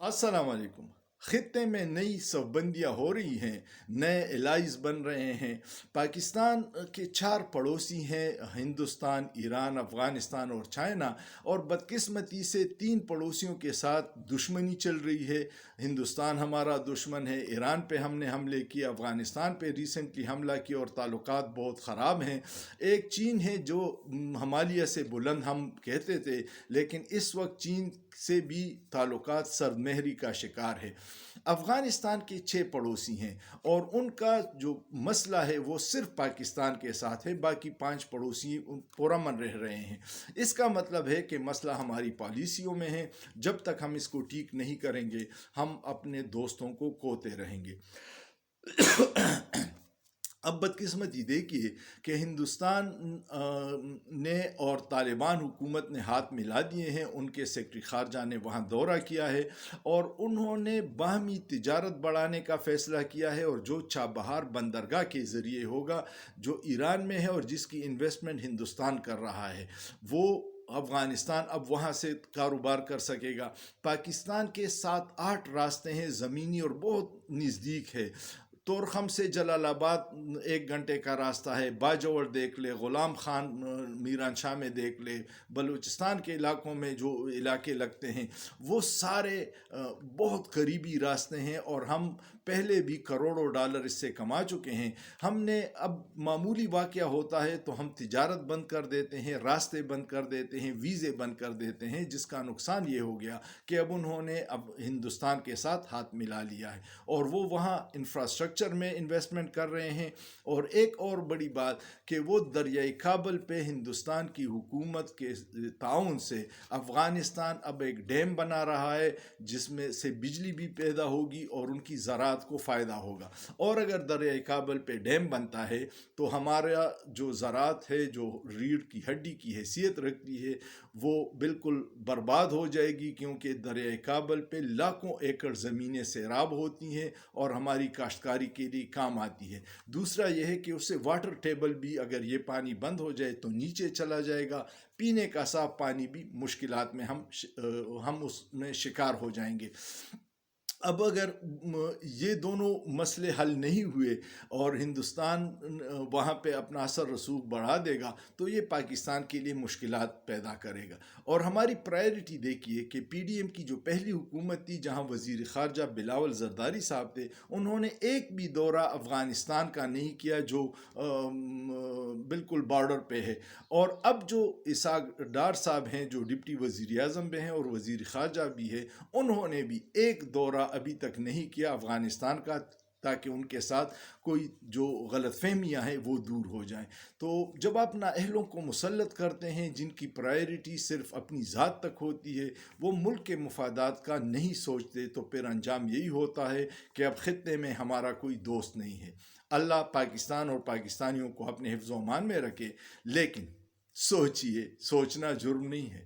अस्सलाम वालेकुम। खित्ते में नई शवबंदियाँ हो रही हैं, नए एलाइज बन रहे हैं। पाकिस्तान के 4 पड़ोसी हैं, हिंदुस्तान, ईरान, अफ़गानिस्तान और चाइना, और बदकिस्मती से 3 पड़ोसियों के साथ दुश्मनी चल रही है। हिंदुस्तान हमारा दुश्मन है, ईरान पे हमने हमले किए, अफ़गानिस्तान पे रिसेंटली हमला किया और ताल्लुकात बहुत ख़राब हैं। एक चीन है जो हिमालय से बुलंद हम कहते थे, लेकिन इस वक्त चीन से भी ताल्लुकात सरदमहरी का शिकार है। अफ़गानिस्तान के 6 पड़ोसी हैं और उनका जो मसला है वो सिर्फ पाकिस्तान के साथ है, बाकी 5 पड़ोसी पुरअमन रह रहे हैं। इसका मतलब है कि मसला हमारी पॉलिसियों में है। जब तक हम इसको ठीक नहीं करेंगे हम अपने दोस्तों को खोते रहेंगे। अब बदकिस्मती देखिए कि हिंदुस्तान ने और तालिबान हुकूमत ने हाथ मिला दिए हैं। उनके सेक्रेटरी ख़ारजा ने वहाँ दौरा किया है और उन्होंने बाहमी तिजारत बढ़ाने का फ़ैसला किया है, और जो चाबहार बंदरगाह के ज़रिए होगा जो ईरान में है और जिसकी इन्वेस्टमेंट हिंदुस्तान कर रहा है, वो अफ़गानिस्तान अब वहाँ से कारोबार कर सकेगा। पाकिस्तान के 7-8 रास्ते हैं ज़मीनी और बहुत नज़दीक है। तोरखम से जलालाबाद 1 घंटे का रास्ता है, बाजोड़ देख ले, ग़ुलाम खान मीरान शाह में देख ले, बलूचिस्तान के इलाकों में जो इलाके लगते हैं वो सारे बहुत करीबी रास्ते हैं, और हम पहले भी करोड़ों डॉलर इससे कमा चुके हैं। हमने अब मामूली वाक़या होता है तो हम तिजारत बंद कर देते हैं, रास्ते बंद कर देते हैं, वीज़े बंद कर देते हैं, जिसका नुकसान ये हो गया कि अब उन्होंने अब हिंदुस्तान के साथ हाथ मिला लिया है और वो वहाँ इंफ्रास्ट्रक्चर में इन्वेस्टमेंट कर रहे हैं। और एक और बड़ी बात कि वो दरियाई काबल पे हिंदुस्तान की हुकूमत के ताउन से अफ़गानिस्तान अब एक डैम बना रहा है जिसमें से बिजली भी पैदा होगी और उनकी ज़राअत को फ़ायदा होगा। और अगर दरियाई काबल पे डैम बनता है तो हमारा जो ज़राअत है, जो रीढ़ की हड्डी की हैसियत रखती है, वो बिल्कुल बर्बाद हो जाएगी, क्योंकि दरियाई काबल पे लाखों एकड़ ज़मीनें सैराब होती हैं और हमारी काश्तकारी के लिए काम आती है। दूसरा यह है कि उससे वाटर टेबल भी, अगर ये पानी बंद हो जाए तो नीचे चला जाएगा। पीने का साफ पानी भी मुश्किलात में हम उसमें शिकार हो जाएंगे। अब अगर ये दोनों मसले हल नहीं हुए और हिंदुस्तान वहाँ पे अपना असर रसूख बढ़ा देगा तो ये पाकिस्तान के लिए मुश्किलात पैदा करेगा। और हमारी प्रायोरिटी देखिए कि पीडीएम की जो पहली हुकूमत थी, जहाँ वज़ीर ख़ारजा बिलावल ज़रदारी साहब थे, उन्होंने एक भी दौरा अफ़गानिस्तान का नहीं किया जो बिल्कुल बॉर्डर पे है। और अब जो इसाक डार साहब हैं, जो डिप्टी वज़ीर आज़म भी हैं और वज़ीर ख़ारजा भी है, उन्होंने भी एक दौरा अभी तक नहीं किया अफ़गानिस्तान का, ताकि उनके साथ कोई जो गलतफहमियाँ हैं वो दूर हो जाएं। तो जब आप नाअहलों को मुसल्लत करते हैं जिनकी प्रायोरिटी सिर्फ अपनी ज़ात तक होती है, वो मुल्क के मफादात का नहीं सोचते, तो फिर अंजाम यही होता है कि अब खित्ते में हमारा कोई दोस्त नहीं है। अल्लाह पाकिस्तान और पाकिस्तानियों को अपने हिफ्ज़-ओ-अमान में रखे, लेकिन सोचिए, सोचना जुर्म नहीं है।